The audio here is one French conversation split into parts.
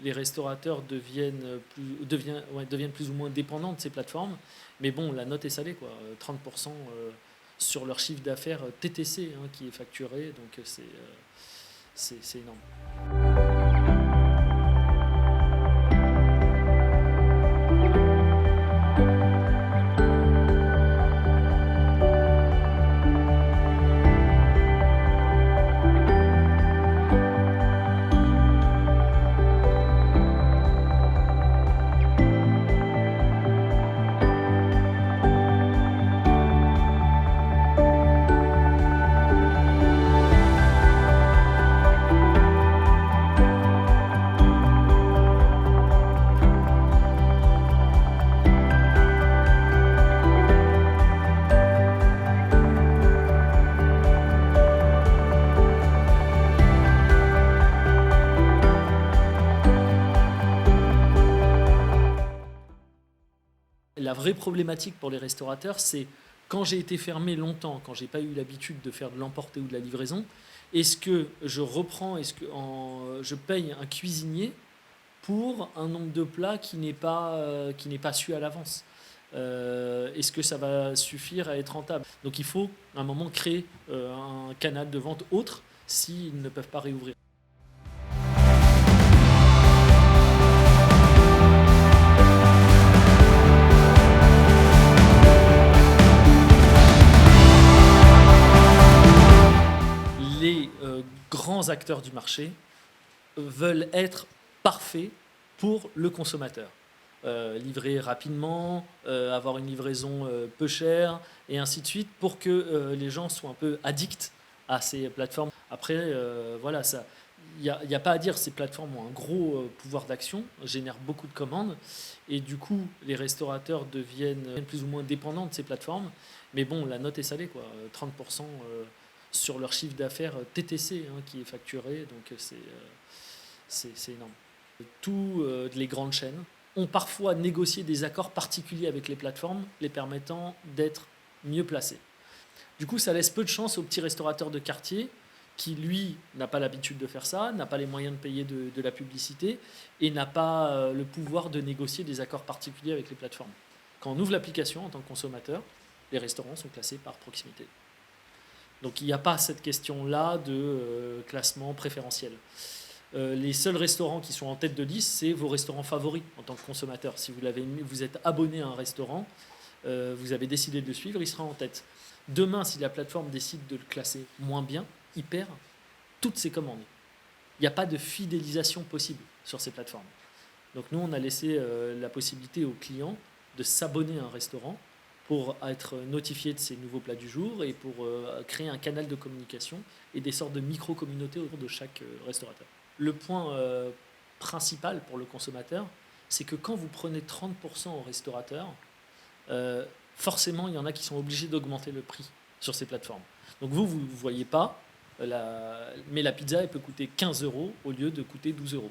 les restaurateurs deviennent plus ou moins dépendants de ces plateformes. Mais bon, la note est salée, quoi. 30% sur leur chiffre d'affaires TTC qui est facturé, donc c'est énorme. La vraie problématique pour les restaurateurs, c'est quand j'ai été fermé longtemps, quand j'ai pas eu l'habitude de faire de l'emporter ou de la livraison, est-ce que je reprends, je paye un cuisinier pour un nombre de plats qui n'est pas su à l'avance? Est-ce que ça va suffire à être rentable? Donc il faut à un moment créer un canal de vente autre s'ils ne peuvent pas réouvrir. Les grands acteurs du marché veulent être parfaits pour le consommateur. Livrer rapidement, avoir une livraison peu chère, et ainsi de suite, pour que les gens soient un peu addicts à ces plateformes. Après, voilà, il n'y a pas à dire, ces plateformes ont un gros pouvoir d'action, génèrent beaucoup de commandes, et du coup, les restaurateurs deviennent plus ou moins dépendants de ces plateformes. Mais bon, la note est salée, quoi. 30% sur leur chiffre d'affaires TTC qui est facturé, donc c'est énorme. Tous les grandes chaînes ont parfois négocié des accords particuliers avec les plateformes, les permettant d'être mieux placés. Du coup, ça laisse peu de chance au petit restaurateur de quartier qui, lui, n'a pas l'habitude de faire ça, n'a pas les moyens de payer de la publicité et n'a pas le pouvoir de négocier des accords particuliers avec les plateformes. Quand on ouvre l'application en tant que consommateur, les restaurants sont classés par proximité. Donc il n'y a pas cette question-là de classement préférentiel. Les seuls restaurants qui sont en tête de liste, c'est vos restaurants favoris en tant que consommateur. Si vous êtes abonné à un restaurant, vous avez décidé de le suivre, il sera en tête. Demain, si la plateforme décide de le classer moins bien, il perd toutes ses commandes. Il n'y a pas de fidélisation possible sur ces plateformes. Donc nous, on a laissé la possibilité aux clients de s'abonner à un restaurant pour être notifié de ces nouveaux plats du jour et pour créer un canal de communication et des sortes de micro-communautés autour de chaque restaurateur. Le point principal pour le consommateur, c'est que quand vous prenez 30% au restaurateur, forcément, il y en a qui sont obligés d'augmenter le prix sur ces plateformes. Donc vous ne voyez pas, mais la pizza, elle peut coûter 15 € au lieu de coûter 12 €.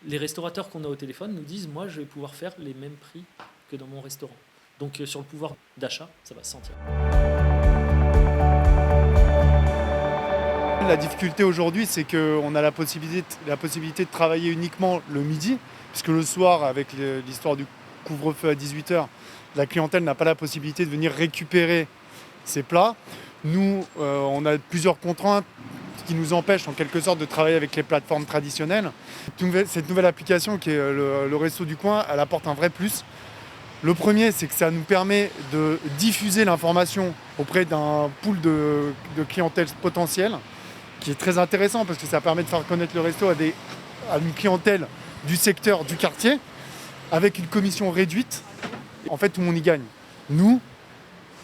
Les restaurateurs qu'on a au téléphone nous disent « Moi, je vais pouvoir faire les mêmes prix que dans mon restaurant ». Donc sur le pouvoir d'achat, ça va se sentir. La difficulté aujourd'hui, c'est qu'on a la possibilité de travailler uniquement le midi, puisque le soir, avec l'histoire du couvre-feu à 18 h, la clientèle n'a pas la possibilité de venir récupérer ses plats. Nous, on a plusieurs contraintes qui nous empêchent en quelque sorte de travailler avec les plateformes traditionnelles. Cette nouvelle application qui est le Resto du Coin, elle apporte un vrai plus. Le premier, c'est que ça nous permet de diffuser l'information auprès d'un pool de clientèle potentielle, qui est très intéressant parce que ça permet de faire connaître le resto à une clientèle du secteur, du quartier, avec une commission réduite. En fait, tout le monde y gagne. Nous,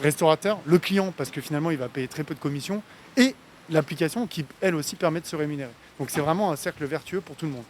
restaurateurs, le client, parce que finalement, il va payer très peu de commission, et l'application qui, elle aussi, permet de se rémunérer. Donc c'est vraiment un cercle vertueux pour tout le monde.